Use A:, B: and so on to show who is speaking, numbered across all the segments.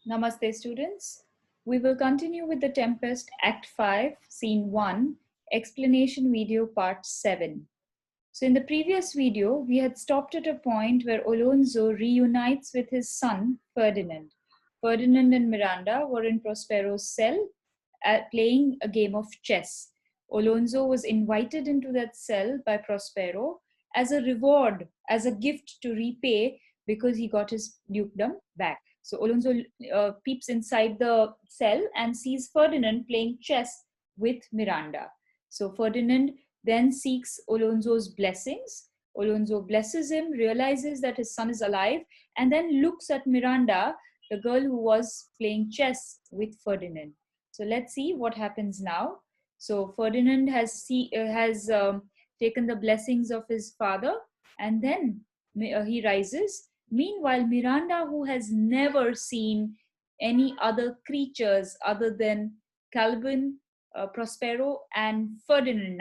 A: Namaste students. We will continue with the Tempest Act 5, Scene 1, explanation video part 7. So in the previous video, we had stopped at a point where Alonso reunites with his son, Ferdinand. Ferdinand and Miranda were in Prospero's cell playing a game of chess. Alonso was invited into that cell by Prospero as a reward, as a gift to repay because he got his dukedom back. So Alonso peeps inside the cell and sees Ferdinand playing chess with Miranda. So Ferdinand then seeks Alonso's blessings. Alonso blesses him, realizes that his son is alive, and then looks at Miranda, the girl who was playing chess with Ferdinand. So let's see what happens now. So Ferdinand has taken the blessings of his father, and then he rises. Meanwhile, Miranda, who has never seen any other creatures other than Calvin, Prospero, and Ferdinand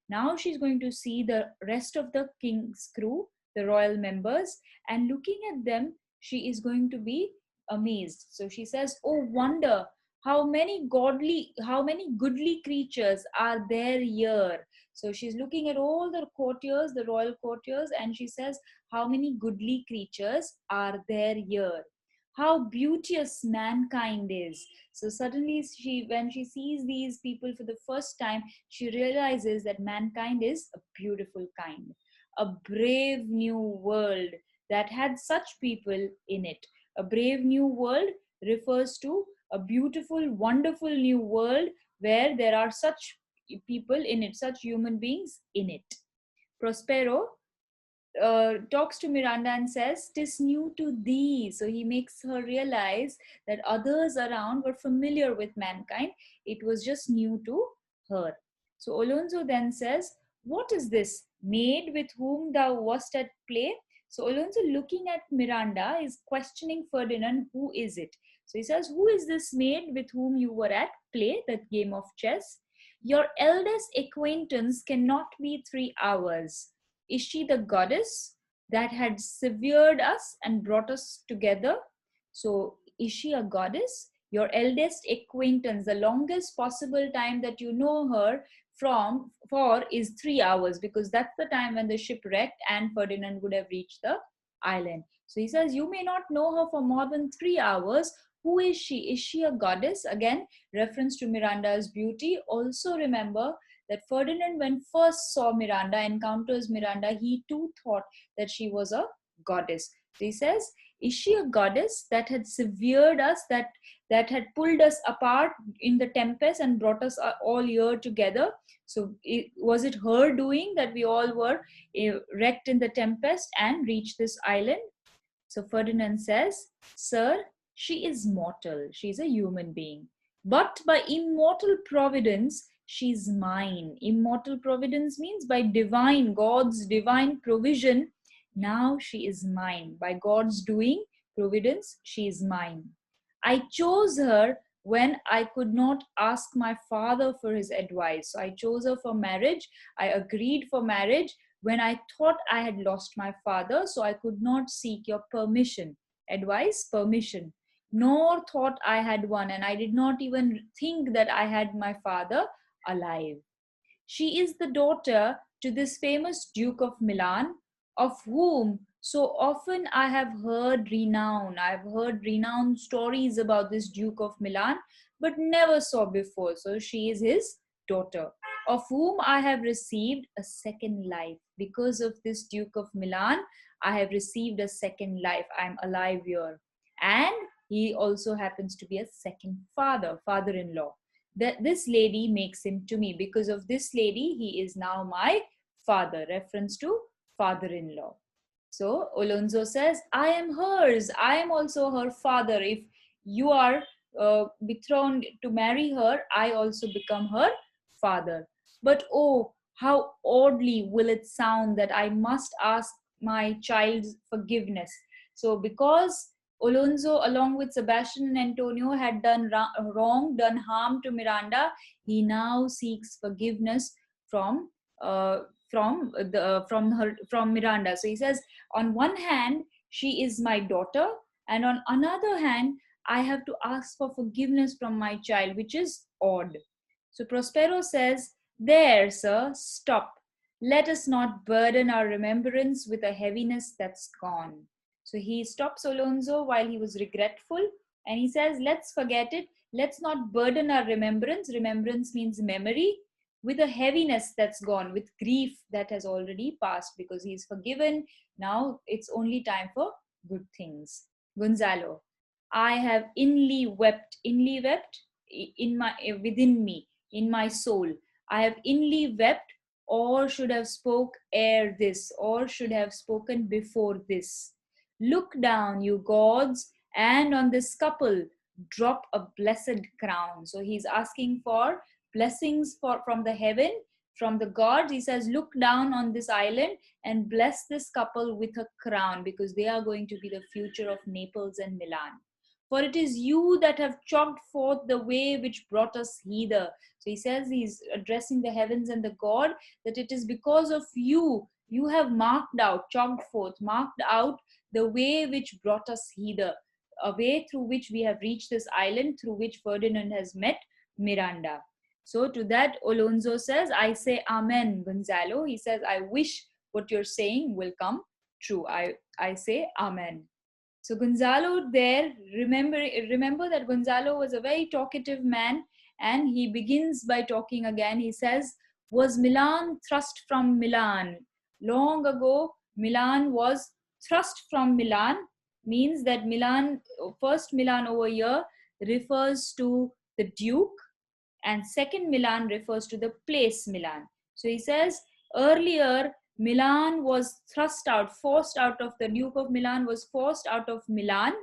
A: now she's going to see the rest of the king's crew, the royal members, and looking at them, she is going to be amazed. So she says, "Oh, wonder! How many goodly creatures are there here." So she's looking at all the courtiers, the royal courtiers, and she says, "How many goodly creatures are there here? How beauteous mankind is." So suddenly when she sees these people for the first time, she realizes that mankind is a beautiful kind, a brave new world that had such people in it. A brave new world refers to a beautiful, wonderful new world where there are such people in it, such human beings in it. Prospero talks to Miranda and says, "'Tis new to thee." So he makes her realize that others around were familiar with mankind. It was just new to her. So Alonso then says, "What is this maid with whom thou wast at play?" So Alonso, looking at Miranda, is questioning Ferdinand, who is it? So he says, "Who is this maid with whom you were at play, that game of chess? Your eldest acquaintance cannot be 3 hours. Is she the goddess that had severed us and brought us together?" So, is she a goddess? Your eldest acquaintance, the longest possible time that you know her for is 3 hours, because that's the time when the ship wrecked and Ferdinand would have reached the island. So he says, "You may not know her for more than 3 hours. Who is she? Is she a goddess?" Again, reference to Miranda's beauty. Also remember that Ferdinand, when first saw Miranda, encounters Miranda, he too thought that she was a goddess. So he says, "Is she a goddess that had severed us, that had pulled us apart in the tempest and brought us all here together?" So was it her doing that we all were wrecked in the tempest and reached this island? So Ferdinand says, "Sir, she is mortal. She is a human being. But by immortal providence, she's mine." Immortal providence means by God's divine provision, now she is mine. By God's doing, providence, she is mine. I chose her when I could not ask my father for his advice. So I chose her for marriage. I agreed for marriage when I thought I had lost my father, so I could not seek your permission, advice, permission, nor thought I had one, and I did not even think that I had my father alive. She is the daughter to this famous Duke of Milan, of whom so often I have heard renown. I have heard renowned stories about this Duke of Milan, but never saw before. So she is his daughter, of whom I have received a second life. Because of this Duke of Milan, I have received a second life. I am alive here. And he also happens to be a second father-in-law. That this lady makes him to me. Because of this lady, he is now my father. Reference to father-in-law. So Alonso says, "I am hers. I am also her father. If you are betrothed to marry her, I also become her father. But oh, how oddly will it sound that I must ask my child's forgiveness." So because Alonso, along with Sebastian and Antonio, had done wrong, done harm to Miranda, he now seeks forgiveness from uh, from Miranda. So he says, on one hand, she is my daughter, and on another hand, I have to ask for forgiveness from my child, which is odd. So Prospero says, there, sir, stop. Let us not burden our remembrance with a heaviness that's gone. So he stops Alonso while he was regretful, and he says, let's forget it. Let's not burden our remembrance. Remembrance means memory, with a heaviness that's gone, with grief that has already passed, because he's forgiven. Now it's only time for good things. Gonzalo, I have inly wept in my within me, in my soul. I have inly wept, or should have spoke ere this, or should have spoken before this. Look down, you gods, and on this couple drop a blessed crown. So he's asking for blessings from the heaven, from the gods. He says, look down on this island and bless this couple with a crown, because they are going to be the future of Naples and Milan. For it is you that have chalked forth the way which brought us hither. So he says, he's addressing the heavens and the God, that it is because of you, you have marked out, chalked forth, marked out the way which brought us hither, a way through which we have reached this island, through which Ferdinand has met Miranda. So to that, Alonso says, I say Amen, Gonzalo. He says, I wish what you're saying will come true. I say Amen. So Gonzalo there, remember that Gonzalo was a very talkative man, and he begins by talking again. He says, was Milan thrust from Milan? Long ago, Milan was thrust from Milan, means that Milan, first Milan over here refers to the Duke, and second Milan refers to the place Milan. So he says, earlier Milan was thrust out, forced out of, the Duke of Milan was forced out of Milan,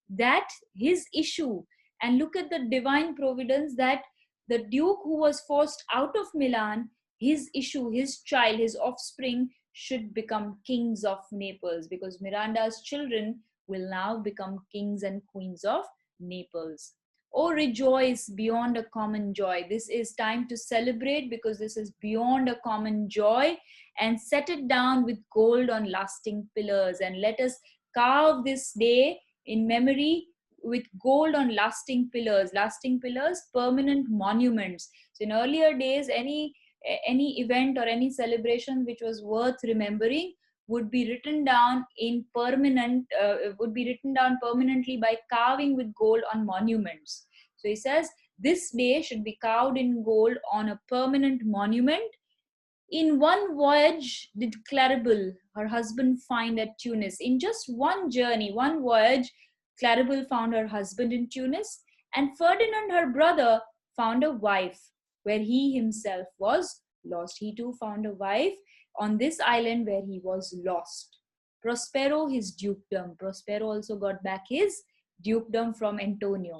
A: that his issue, and look at the divine providence, that the Duke who was forced out of Milan, his issue, his child, his offspring should become kings of Naples, because Miranda's children will now become kings and queens of Naples. Oh, rejoice beyond a common joy. This is time to celebrate, because this is beyond a common joy, and set it down with gold on lasting pillars, and let us carve this day in memory with gold on lasting pillars, permanent monuments. So in earlier days, any event or any celebration which was worth remembering would be written down in would be written down permanently by carving with gold on monuments. So he says this day should be carved in gold on a permanent monument. In one voyage did Claribel her husband find at Tunis. In just one journey, one voyage, Claribel found her husband in Tunis, and Ferdinand, her brother, found a wife where he himself was lost. He too found a wife on this island where he was lost. Prospero, his dukedom. Prospero also got back his dukedom from Antonio.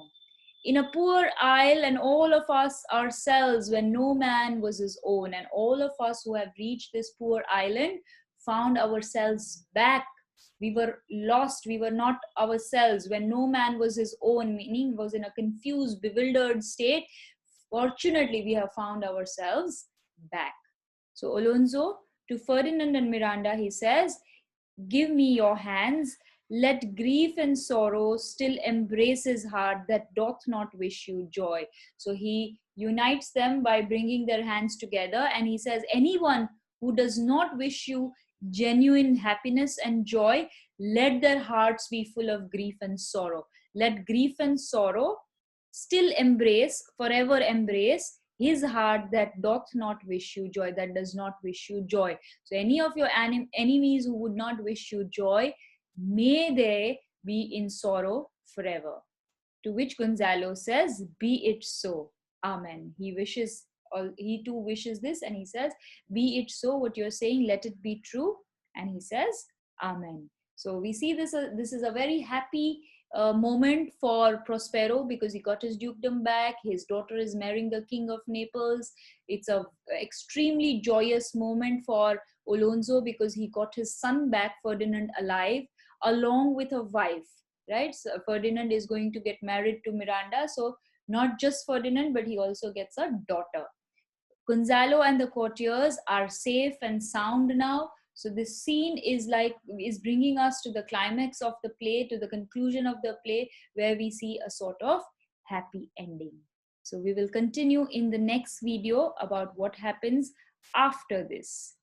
A: In a poor isle, and all of us ourselves, when no man was his own, and all of us who have reached this poor island found ourselves back. We were lost, we were not ourselves when no man was his own, meaning was in a confused, bewildered state. Fortunately, we have found ourselves back. So Alonso, to Ferdinand and Miranda, he says, give me your hands. Let grief and sorrow still embrace his heart that doth not wish you joy. So he unites them by bringing their hands together, and he says, anyone who does not wish you genuine happiness and joy, let their hearts be full of grief and sorrow. Let grief and sorrow still embrace, forever embrace his heart that doth not wish you joy, that does not wish you joy. So any of your enemies who would not wish you joy, may they be in sorrow forever. To which Gonzalo says, be it so. Amen. He too wishes this, and he says, be it so, what you're saying, let it be true. And he says, Amen. So we see this is a very happy moment for Prospero, because he got his dukedom back. His daughter is marrying the king of Naples. It's a extremely joyous moment for Alonso, because he got his son back, Ferdinand, alive, along with a wife, right? So Ferdinand is going to get married to Miranda. So not just Ferdinand, but he also gets a daughter. Gonzalo and the courtiers are safe and sound now. So this scene is bringing us to the climax of the play, to the conclusion of the play, where we see a sort of happy ending. So we will continue in the next video about what happens after this.